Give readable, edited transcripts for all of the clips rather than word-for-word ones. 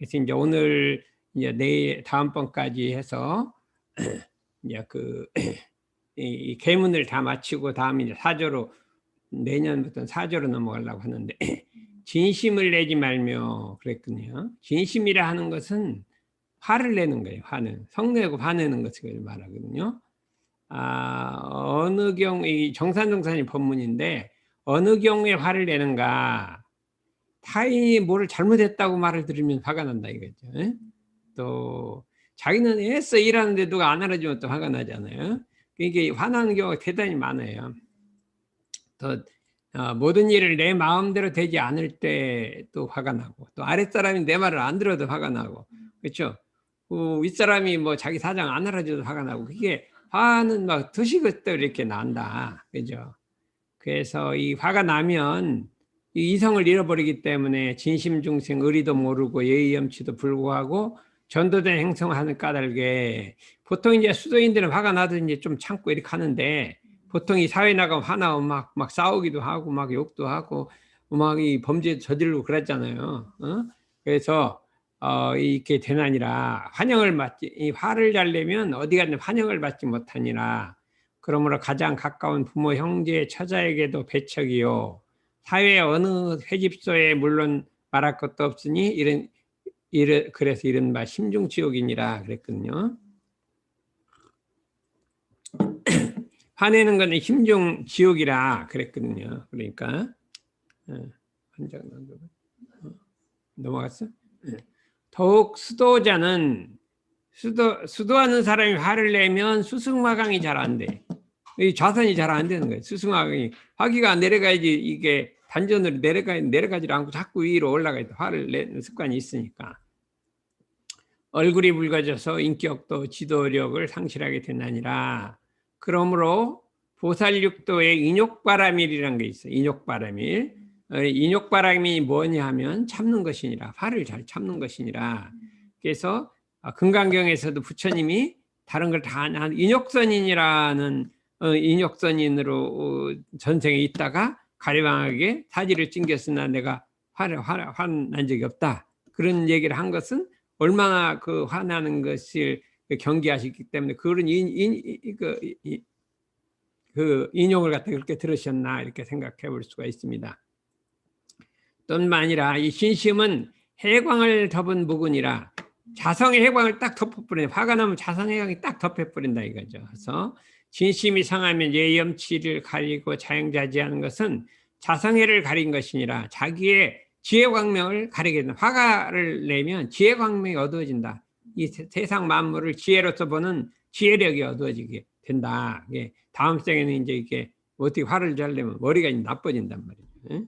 그래서 이제 오늘 이제 내일 다음번까지 해서 이제 이 계문을 다 마치고 다음 이제 사조로 내년부터는 사조로 넘어가려고 하는데 진심을 내지 말며 그랬거든요. 진심이라 하는 것은 화를 내는 거예요. 화는 성내고 화내는 것을 말하거든요. 어느 경우 이 정산정산이 법문인데 어느 경우에 화를 내는가? 타인이 뭐를 잘못했다고 말을 들으면 화가 난다 이거죠. 또 자기는 애써 일하는데 누가 안 알아주면 또 화가 나잖아요. 이게 화나는 경우가 대단히 많아요. 또 모든 일을 내 마음대로 되지 않을 때 또 화가 나고, 또 아랫사람이 내 말을 안 들어도 화가 나고, 그렇죠? 윗사람이 뭐 자기 사정 안 알아줘도 화가 나고, 그게 화는 막 드시겠다 이렇게 난다, 그죠? 그래서 이 화가 나면 이 이성을 잃어버리기 때문에 진심중생 의리도 모르고 예의 염치도 불구하고 전도된 행성하는 까닭에, 보통 이제 수도인들은 화가 나도 이제 좀 참고 이렇게 하는데, 보통 이 사회 나가면 화나면 막 싸우기도 하고 막 욕도 하고 막 이 범죄 저지르고 그랬잖아요. 그래서 이렇게 되나니라 환영을 받지, 이 화를 잘 내면 어디 가든 환영을 받지 못하니라. 그러므로 가장 가까운 부모, 형제, 처자에게도 배척이요. 사회 어느 회집소에 물론 말할 것도 없으니 그래서 이른바 심중지옥이니라 그랬거든요. 화내는 것은 심중지옥이라 그랬거든요. 그러니까 한장 넘어갔어? 더욱 수도자는 수도하는 사람이 화를 내면 수승마강이 잘 안 돼. 이 좌선이 잘 안 되는 거예요. 수승마강이 화기가 내려가야지 이게 단전으로 내려가지 않고 자꾸 위로 올라가야 돼. 화를 내는 습관이 있으니까. 얼굴이 붉어져서 인격도 지도력을 상실하게 되나니라. 그러므로 보살육도에 인욕바람일이라는 게 있어요. 인욕바람일. 인욕바람이 뭐냐 하면 참는 것이니라. 화를 잘 참는 것이니라. 그래서 금강경에서도 부처님이 다른 걸 다 인욕선인이라는 인욕선인으로 전생에 있다가 가리방하게 사지를 찡겼으나 내가 화난 적이 없다. 그런 얘기를 한 것은 얼마나 그 화나는 것을 경계하셨기 때문에 그런 그 인용을 갖다 그렇게 들으셨나 이렇게 생각해 볼 수가 있습니다. 뿐만 아니라 이 신심은 해광을 덮은 묵은이라, 자성의 해광을 딱 덮어버린다. 화가 나면 자성의 해광이 딱 덮어버린다 이거죠. 그래서 진심이 상하면 예염치를 가리고 자영자지하는 것은 자성해를 가린 것이니라. 자기의 지혜광명을 가리게 된다. 화가를 내면 지혜광명이 어두워진다. 이 세상 만물을 지혜로서 보는 지혜력이 어두워지게 된다. 다음 생에는 이제 이게 어떻게 화를 잘 내면 머리가 나빠진단 말이에요.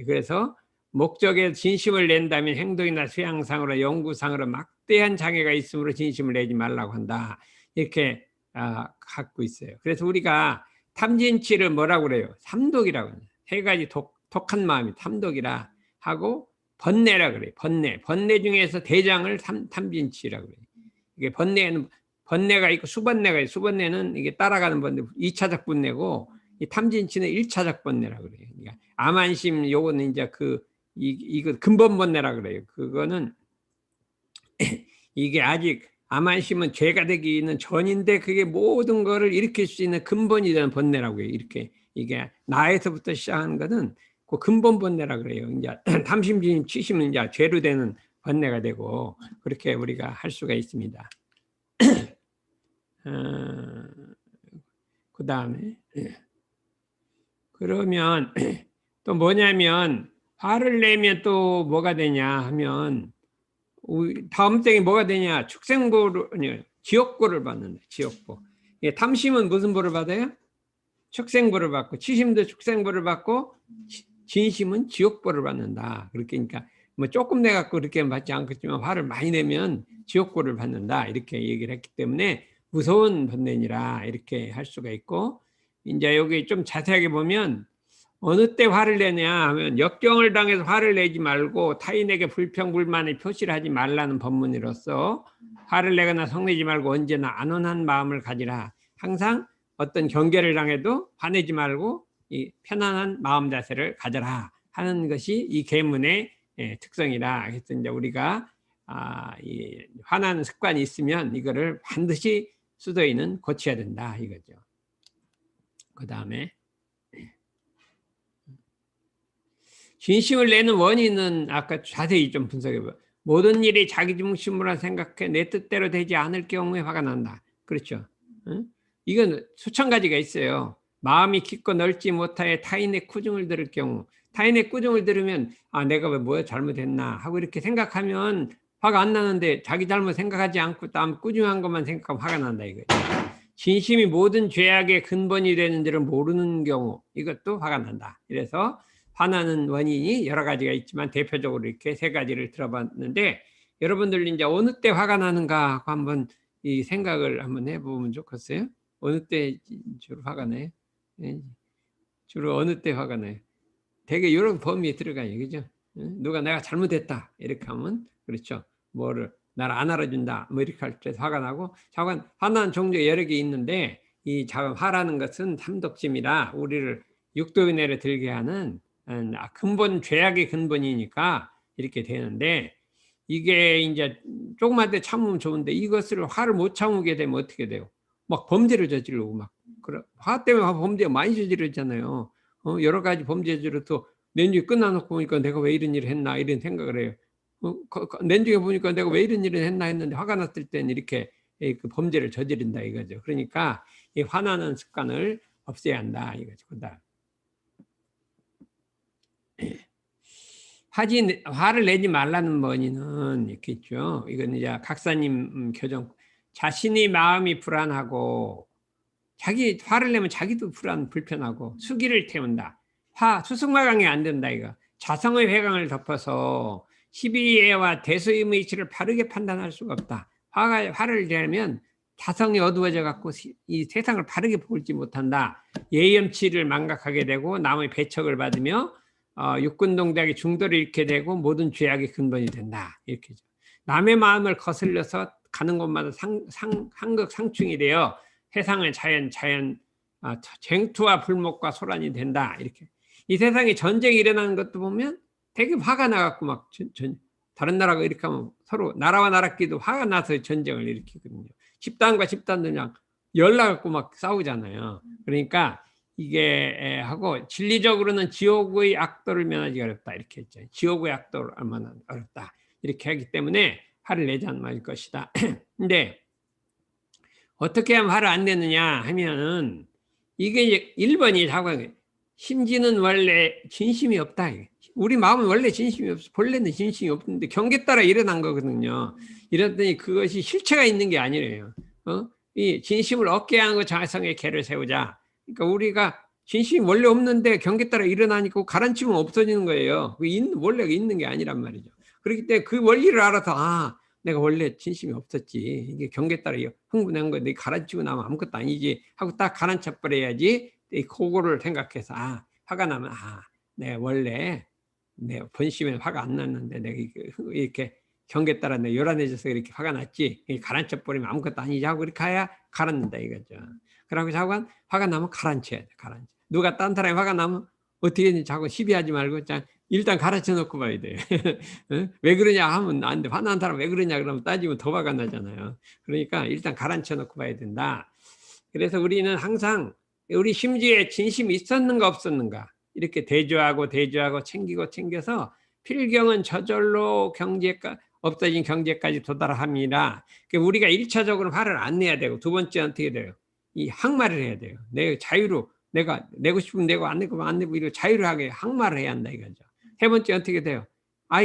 그래서 목적에 진심을 낸다면 행동이나 수양상으로 연구상으로 막대한 장애가 있으므로 진심을 내지 말라고 한다. 이렇게 갖고 있어요. 그래서 우리가 탐진치를 뭐라고 그래요? 삼독이라고 해요. 세 가지 독한 마음이 탐독이라 하고 번뇌라 그래요. 번뇌 중에서 대장을 탐진치라고 그래요. 이게 번뇌가 있고 수번뇌가 있고, 수번뇌는 이게 따라가는 번뇌, 2차적 번뇌고 이 탐진치는 1차적 번뇌라고 그래요. 그러니까 암안심 요거는 이제 이거 근본 번뇌라 그래요. 그거는 이게 아직 암안심은 죄가 되기는 전인데 그게 모든 거를 일으킬 수 있는 근본이 되는 번뇌라고 해요. 이렇게 이게 나에서부터 시작하는 것은 그 근본 번뇌라 그래요. 이제 탐심진심 치심은 이제 죄로 되는 번뇌가 되고 그렇게 우리가 할 수가 있습니다. 그 다음에 그러면 또 뭐냐면 화를 내면 또 뭐가 되냐 하면 다음 생에 뭐가 되냐, 축생보를, 지옥보를 받는다. 지옥보. 탐심은 무슨 보를 받아요? 축생보를 받고, 치심도 축생보를 받고, 진심은 지옥보를 받는다. 그러니까 뭐 조금 내 갖고 그렇게 받지 않겠지만 화를 많이 내면 지옥보를 받는다. 이렇게 얘기를 했기 때문에 무서운 번뇌니라 이렇게 할 수가 있고, 이제 여기 좀 자세하게 보면 어느 때 화를 내냐 하면 역경을 당해서 화를 내지 말고 타인에게 불평불만을 표시를 하지 말라는 법문으로서 화를 내거나 성내지 말고 언제나 안온한 마음을 가지라. 항상 어떤 경계를 당해도 화내지 말고 이 편안한 마음 자세를 가져라 하는 것이 이 계문의 특성이라. 그래서 이제 우리가 이 화나는 습관이 있으면 이거를 반드시 수도인은 고쳐야 된다 이거죠. 그 다음에 진심을 내는 원인은 아까 자세히 좀 분석해봐요. 모든 일이 자기 중심으로 생각해 내 뜻대로 되지 않을 경우에 화가 난다. 그렇죠. 응? 이건 수천 가지가 있어요. 마음이 깊고 넓지 못하여 타인의 꾸중을 들을 경우, 타인의 꾸중을 들으면 내가 왜 뭐야 잘못했나 하고 이렇게 생각하면 화가 안 나는데 자기 잘못 생각하지 않고 남 꾸중한 것만 생각하면 화가 난다 이거죠. 진심이 모든 죄악의 근본이 되는 줄을 모르는 경우 이것도 화가 난다. 그래서 화나는 원인이 여러 가지가 있지만 대표적으로 이렇게 세 가지를 들어봤는데 여러분들 이제 어느 때 화가 나는가 하고 한번 이 생각을 한번 해보면 좋겠어요. 어느 때 주로 화가 나요? 주로 어느 때 화가 나요? 되게 이런 범위에 들어가요, 그죠? 누가 내가 잘못했다 이렇게 하면 그렇죠. 뭐를 나를 안 알아준다 뭐 이렇게 할 때 화가 나고, 자관 화나는 종류가 여러 개 있는데 이 자관 화라는 것은 탐독심이라 우리를 육도인해를 들게 하는 근본 죄악의 근본이니까 이렇게 되는데, 이게 이제 조금만 때 참으면 좋은데 이것을 화를 못 참게 되면 어떻게 돼요? 막 범죄를 저지르고 막 화 때문에 범죄 많이 저지르잖아요. 여러 가지 범죄 저지르도 내중에 끝나놓고 보니까 내가 왜 이런 일을 했나 이런 생각을 해요. 내중에 보니까 내가 왜 이런 일을 했나 했는데 화가 났을 때는 이렇게 그 범죄를 저지른다 이거죠. 그러니까 이 화나는 습관을 없애야 한다 이거죠. 그다음 화를 내지 말라는 원인은 있겠죠. 이건 이제 각사님 교정, 자신이 마음이 불안하고 자기 화를 내면 자기도 불편하고 수기를 태운다. 수승마강이 안 된다 이거. 자성의 회강을 덮어서 시비애와 대소임의 이치를 바르게 판단할 수가 없다. 화를 내면 자성이 어두워져 갖고 이 세상을 바르게 보지 못한다. 예염치를 망각하게 되고 남의 배척을 받으며 육군 동작의 중도를 잃게 되고 모든 죄악의 근본이 된다. 이렇게 남의 마음을 거슬려서 가는 곳마다 상극상충이 되어 세상의 자연 쟁투와 불목과 소란이 된다. 이렇게 이 세상에 전쟁이 일어나는 것도 보면 되게 화가 나갖고 막 다른 나라가 이렇게 하면 서로 나라와 나라끼리도 화가 나서 전쟁을 일으키거든요. 집단과 집단도 그냥 열나갖고 막 싸우잖아요. 그러니까 이게 하고 진리적으로는 지옥의 악도를 면하기 어렵다 이렇게 했죠. 지옥의 악도를 얼마나 어렵다 이렇게 하기 때문에 화를 내지 않을 것이다. 근데 어떻게 하면 화를 안 내느냐 하면은 이게 이제 1번이 자꾸 심지는 원래 진심이 없다. 우리 마음은 원래 진심이 없어. 본래는 진심이 없는데 경계 따라 일어난 거거든요. 이랬더니 그것이 실체가 있는 게 아니래요. 이 진심을 얻게 하는 거 자성의 계를 세우자. 그러니까 우리가 진심이 원래 없는데 경계 따라 일어나니까 가라앉히면 없어지는 거예요. 원래가 있는 게 아니란 말이죠. 그렇기 때문에 그 원리를 알아서 내가 원래 진심이 없었지. 이게 경계 따라 흥분한 거야. 내가 가라앉히고 나면 아무것도 아니지 하고 딱 가라앉혀 버려야지. 그거를 생각해서 화가 나면 내가 원래 내 본심에 화가 안 났는데 내가 이렇게 경계 따라 내가 요란해져서 이렇게 화가 났지. 가라앉혀 버리면 아무것도 아니지 하고 이렇게 해야 가라앉는다 이거죠. 그러고 자꾸 화가 나면 가라앉혀야 돼. 누가 딴 사람이 화가 나면 어떻게 했는지 자꾸 시비하지 말고 일단 가라앉혀 놓고 봐야 돼. 왜 그러냐 하면 안 돼. 화난 사람 왜 그러냐 그러면 따지면 더 화가 나잖아요. 그러니까 일단 가라앉혀 놓고 봐야 된다. 그래서 우리는 항상 우리 심지에 진심이 있었는가 없었는가 이렇게 대조하고 챙겨서 필경은 저절로 없어진 경제까지 도달함이라, 우리가 1차적으로 화를 안 내야 되고 두 번째 어떻게 돼요? 이 항말을 해야 돼요. 내 자유로 내가 내고 싶으면 내고 안 내고 안 내고 이렇게 자유하게 항말을 해야 한다 이거죠. 세 번째 어떻게 돼요?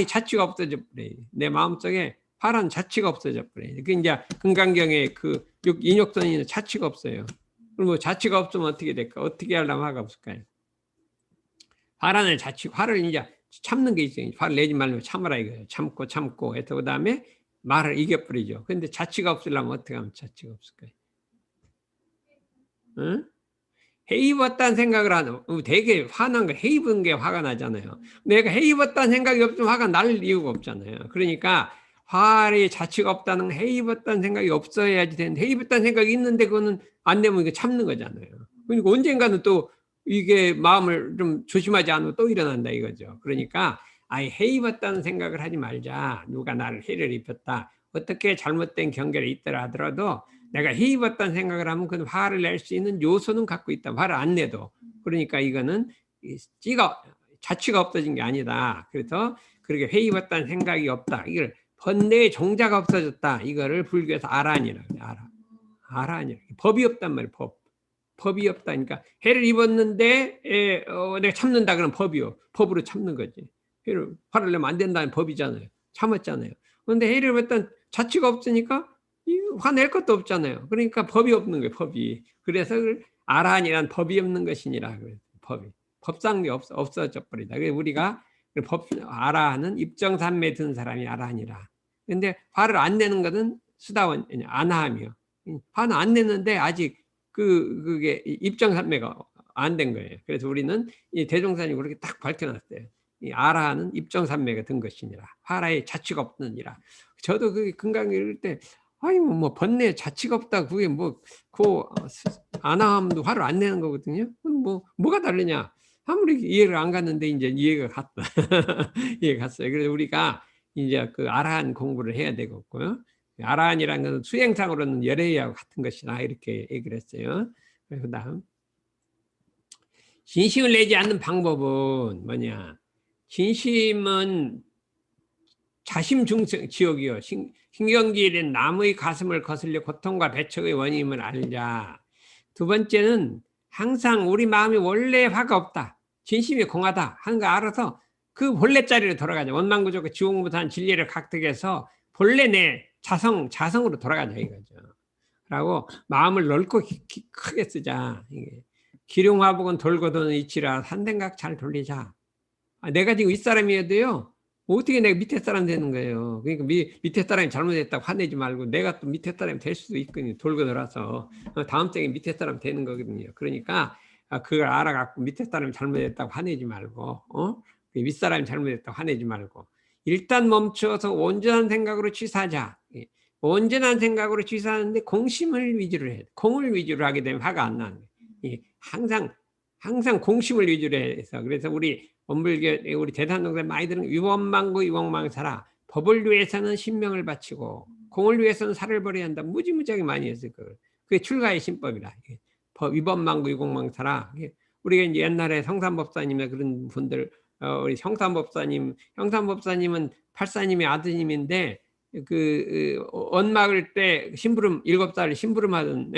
자치가 없어져 버려요. 내 마음속에 화란 자치가 없어져 버려요. 그 이제 금강경의 그 인욕선이는 자치가 없어요. 그럼 자치가 없으면 어떻게 될까? 어떻게 하려면 화가 없을까요? 화라는 자치, 화를 이제 참는 게 있어요. 화를 내지 말고 참으라 이거예요. 참고 해서 그다음에 말을 이겨버리죠. 근데 자치가 없으려면 어떻게 하면 자치가 없을까요? 응? 해입었다는 생각을 하는, 되게 화난 거, 해입은 게 화가 나잖아요. 내가 해입었다는 생각이 없으면 화가 날 이유가 없잖아요. 그러니까 화의 자치가 없다는, 해입었다는 생각이 없어야지 되는데, 해입었다는 생각이 있는데 그거는 안 되면 이거 참는 거잖아요. 그러니까 언젠가는 또 이게 마음을 좀 조심하지 않으면 또 일어난다 이거죠. 그러니까 아예 해 입었다는 생각을 하지 말자. 누가 나를 해를 입혔다. 어떻게 잘못된 경계를 있더라 하더라도 내가 해 입었다는 생각을 하면 그 화를 낼 수 있는 요소는 갖고 있다. 화를 안 내도. 그러니까 이거는 자취가 없어진 게 아니다. 그래서 그렇게 해 입었다는 생각이 없다. 이걸 번뇌의 종자가 없어졌다. 이거를 불교에서 아란이라 그래. 아란이라. 법이 없단 말이야. 법이 없다니까. 해를 입었는데 내가 참는다 그러면 법이요. 법으로 참는 거지. 화를 내면 안 된다는 법이잖아요. 참았잖아요. 그런데 해를 입었다는 자취가 없으니까 화낼 것도 없잖아요. 그러니까 법이 없는 거예요. 법이. 그래서 아란이란 법이 없는 것이니라. 법이. 법상이 없어져 버리다. 우리가 아라는 입정산매에 든 사람이 아라니라. 근데 화를 안 내는 것은 수다원 안하며. 화는 안 내는데 아직 그게 입정산매가 안 된 거예요. 그래서 우리는 이 대종사님 그렇게 딱 밝혀놨어요. 이 아라는 입정산매가 든 것이니라. 화라에 자취가 없느니라. 저도 그 금강 읽을 때 아니 뭐 번뇌 자취가 없다 그게 그 안함도 화를 안 내는 거거든요. 뭐가 다르냐? 아무리 이해를 안 갔는데 이제 이해가 갔다. 이해가 갔어요. 그래서 우리가 이제 그 아라한 공부를 해야 되겠고요. 아라한이라는 것은 수행상으로는 열애하고 같은 것이다 이렇게 얘기를 했어요. 그다음 진심을 내지 않는 방법은 뭐냐? 진심은 자심중생 지옥이요. 신경질인 나무의 가슴을 거슬려 고통과 배척의 원인임을 알자. 두 번째는 항상 우리 마음이 원래 화가 없다. 진심이 공하다 하는 거 알아서 그 본래 자리로 돌아가자. 원망구조가 지옥무탄 진리를 각득해서 본래 내 자성으로 돌아가자 이거죠. 라고 마음을 넓고 크게 쓰자. 기룡화복은 돌고 도는 이치라 산댕각 잘 돌리자. 내가 지금 윗사람이어도요. 어떻게 내가 밑에 사람 되는 거예요. 그러니까 밑에 사람이 잘못했다고 화내지 말고 내가 또 밑에 사람이 될 수도 있거든요. 돌고 돌아서 다음 생에 밑에 사람 되는 거거든요. 그러니까 그걸 알아갖고 밑에 사람이 잘못했다고 화내지 말고 윗사람이 잘못했다고 화내지 말고 일단 멈춰서 온전한 생각으로 취사하자. 온전한 생각으로 취사하는데 공심을 위주로 해. 공을 위주로 하게 되면 화가 안 나는 거예요. 항상 공심을 위주로 해서 그래서 우리 원불교 우리 대산동산 많이 들은 위법망구 위법망사라. 법을 위해서는 신명을 바치고 공을 위해서는 살을 버려야 한다. 무지무지하게 많이 했어요. 그게 출가의 신법이라. 위법망구 위법망사라. 우리가 이제 옛날에 성산법사님이나 그런 분들 우리 형산법사님은 팔사님의 아드님인데 언막을 때 심부름 7살 심부름 하던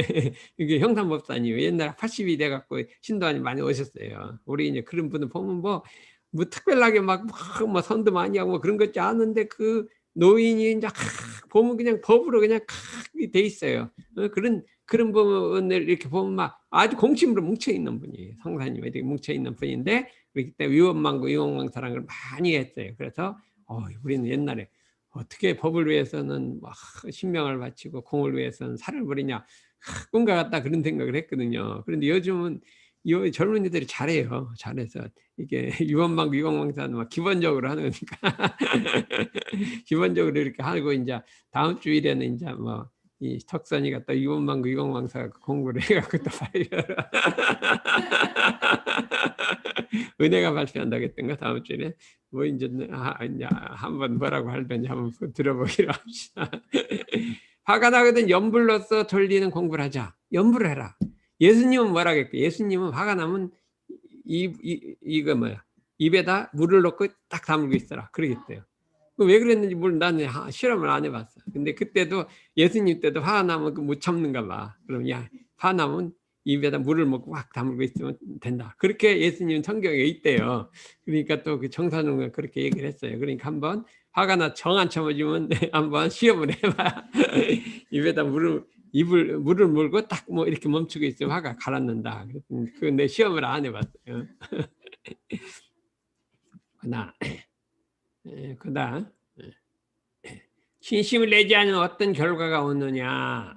이게 형산법사님 옛날에 80이 돼갖고 신도안이 많이 오셨어요. 우리 이제 그런 분을 보면 뭐 특별하게 막 선도 많이 하고 그런 것 같지 않은데 그 노인이 이제 보면 그냥 법으로 그냥 돼 있어요. 그런 부분을 이렇게 보면 막 아주 공심으로 뭉쳐 있는 분이에요. 성사님 이렇게 뭉쳐 있는 분인데 그렇기 때문에 위원망고 위원망사랑을 많이 했어요. 그래서 우리는 옛날에 어떻게 법을 위해서는 막 신명을 바치고 공을 위해서는 살을 버리냐 꿈과 같다 그런 생각을 했거든요. 그런데 요즘은 젊은이들이 잘해요. 잘해서 이게 유언망 위공망사는 막 기본적으로 하는 거니까 기본적으로 이렇게 하고 이제 다음 주일에는 이제 이 턱선이가 또 유언망 위공망사 공부를 해갖고 또 발표를 은혜가 발표한다고 했던가 다음 주에 이제 한번 뭐라고 하든지 한번 들어보기로 합시다. 화가 나거든 염불로서 돌리는 공부를 하자. 염불을 해라. 예수님은 뭐라고 했고 예수님은 화가 나면 이거 입에다 물을 넣고 딱 다물고 있어라 그러겠대요. 왜 그랬는지 나는 실험을 안 해봤어. 근데 그때도 예수님 때도 화가 나면 못 참는가 봐. 그럼 화 나면 입에다 물을 먹고 확 다물고 있으면 된다. 그렇게 예수님 성경에 있대요. 그러니까 또 그 정사님은 그렇게 얘기를 했어요. 그러니까 한번 화가 나 정 안 참아주면 한번 시험을 해봐. 입에다 물을 물고 딱 이렇게 멈추고 있으면 화가 가라앉는다. 그 내 시험을 안 해봤어요. 그다음 진심을 내지 않은 어떤 결과가 오느냐.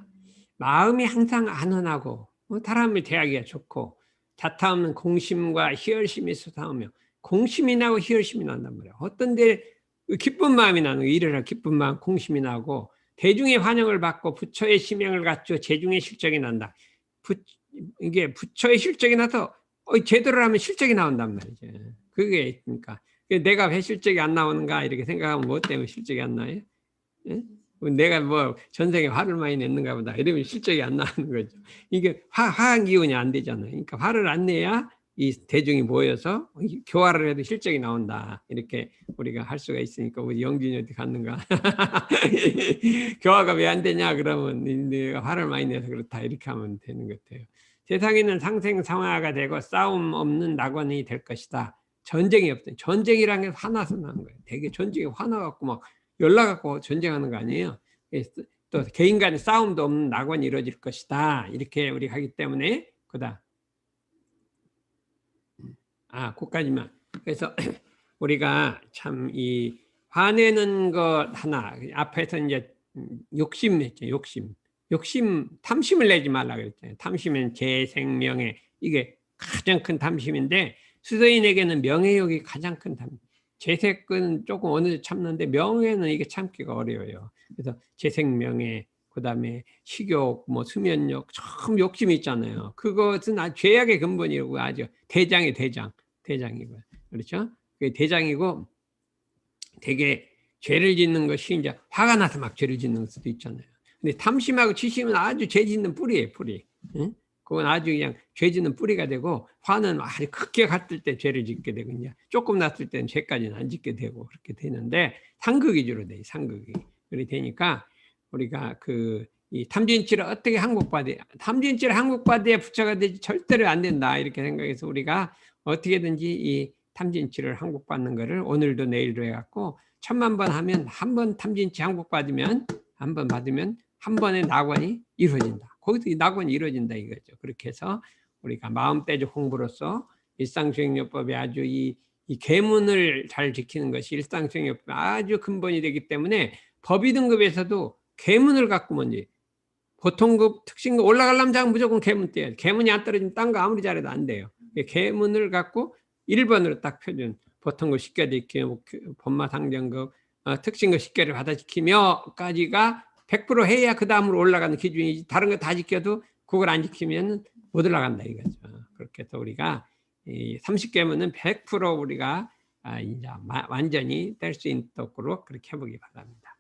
마음이 항상 안온하고 사람을 대하기가 좋고 자타 없는 공심과 희열심이 솟아오며 공심이 나고 희열심이 난단 말이야. 어떤 데 기쁜 마음이 나는 거야. 일을 할 기쁜 마음 공심이 나고 대중의 환영을 받고 부처의 심행을 갖추어 재중의 실적이 난다. 이게 부처의 실적이 나서 제대로 하면 실적이 나온단 말이죠. 그게 있으니까 내가 왜 실적이 안 나오는가 이렇게 생각하면 뭐 때문에 실적이 안 나요? 예? 내가 뭐 전생에 화를 많이 냈는가 보다 이러면 실적이 안 나오는 거죠. 이게 화한 기운이 안 되잖아요. 그러니까 화를 안 내야 이 대중이 모여서 교화를 해도 실적이 나온다. 이렇게 우리가 할 수가 있으니까 우리 영진이 어디 갔는가? 교화가 왜 안 되냐 그러면 내가 화를 많이 내서 그렇다 이렇게 하면 되는 것 같아요. 세상에는 상생상화가 되고 싸움 없는 낙원이 될 것이다. 전쟁이 없다. 전쟁이라는 게 화나서 나는 거예요. 되게 전쟁이 화나갖고 막 연락갖고 전쟁하는 거 아니에요. 또 개인 간의 싸움도 없는 낙원이 이루어질 것이다. 이렇게 우리가 하기 때문에 그다. 그까지만. 그래서 우리가 참 이 화내는 것 하나 앞에서 이제 욕심 했죠. 욕심 탐심을 내지 말라 그랬잖아요. 탐심은 제 생명에 이게 가장 큰 탐심인데 수도인에게는 명예욕이 가장 큰 탐심. 재색은 조금 어느 정도 참는데 명예는 이게 참기가 어려워요. 그래서 재생명예, 그다음에 식욕, 뭐 수면욕, 참 욕심이 있잖아요. 그것은 죄악의 근본이고 아주 대장이고 그렇죠? 그 대장이고 되게 죄를 짓는 것이 이제 화가 나서 막 죄를 짓는 수도 있잖아요. 근데 탐심하고 치심은 아주 죄 짓는 뿌리예요, 뿌리. 응? 그건 아주 그냥 죄 짓는 뿌리가 되고 화는 아주 크게 갔을 때 죄를 짓게 되고 이제 조금 났을 때는 죄까지는 안 짓게 되고 그렇게 되는데 상극이 주로 돼, 상극이. 그렇게 되니까 우리가 이 탐진치를 어떻게 항복받아야 탐진치를 항복받아야 부처가 되지 절대로 안 된다 이렇게 생각해서 우리가 어떻게든지 이 탐진치를 항복받는 거를 오늘도 내일도 해갖고 1000만 번 하면 한 번 탐진치 항복받으면 한 번 받으면 한 번의 낙원이 이루어진다. 거기서 이 낙원이 이루어진다 이거죠. 그렇게 해서 우리가 마음대적 공부로서 일상수행요법이 아주 이 계문을 잘 지키는 것이 일상수행요법 아주 근본이 되기 때문에 법의 등급에서도 계문을 갖고 먼저 보통급, 특신급 올라가려면 장 무조건 계문 떼야 돼. 계문이 안 떨어지면 딴 거 아무리 잘해도 안 돼요. 계문을 갖고 1번으로 딱 표준 보통급 10개 지키며 법마상정급 특신급 10개를 받아지키며까지가 100% 해야 그 다음으로 올라가는 기준이지 다른 거 다 지켜도 그걸 안 지키면 못 올라간다 이거죠. 그렇게 해서 우리가 이 30개문은 100% 우리가 이제 완전히 뗄 수 있도록 그렇게 해보기 바랍니다.